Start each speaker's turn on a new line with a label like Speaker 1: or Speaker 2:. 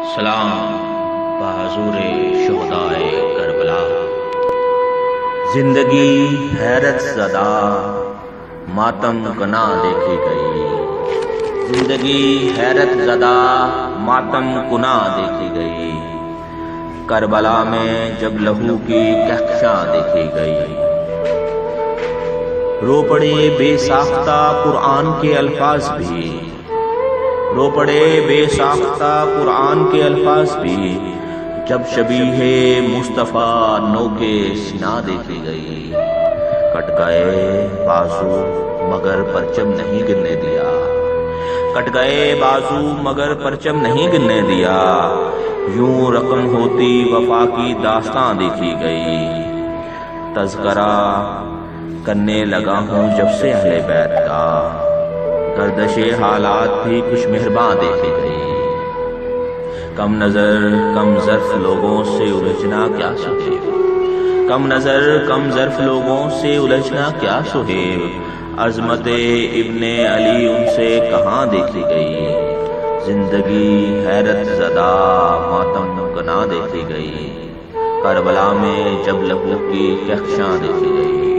Speaker 1: سلام بحضور شہدائے کربلا۔ زندگی حیرت زدہ ماتم کنا دیکھی گئی، زندگی حیرت زدہ ماتم کنا دیکھی گئی، کربلا میں جب لہو کی کہکشاں دیکھی گئی۔ رو پڑے بے ساختہ قرآن کے الفاظ بھی، رو پڑے بے ساختہ قرآن کے الفاظ بھی، جب شبیہ مصطفیٰ نو کے سنا دیکھی گئی۔ کٹ گئے بازو مگر پرچم نہیں گرنے دیا، کٹ گئے بازو مگر پرچم نہیں گرنے دیا، یوں رقم ہوتی وفا کی داستاں دیکھی گئی۔ تذکرہ کرنے لگا ہوں جب سے اہل بیت کا، گردش حالات بھی کچھ مہرباں دیکھی گئی۔ کم نظر کم ظرف لوگوں سے الجھنا کیا سہیب، کم نظر کم ظرف لوگوں سے الجھنا کیا سہیب، عظمت ابن علی ان سے کہاں دیکھی گئی۔ زندگی حیرت زدہ ماتم کنا دیکھی گئی، کربلا میں جب لہو کی کہکشاں دیکھی گئی۔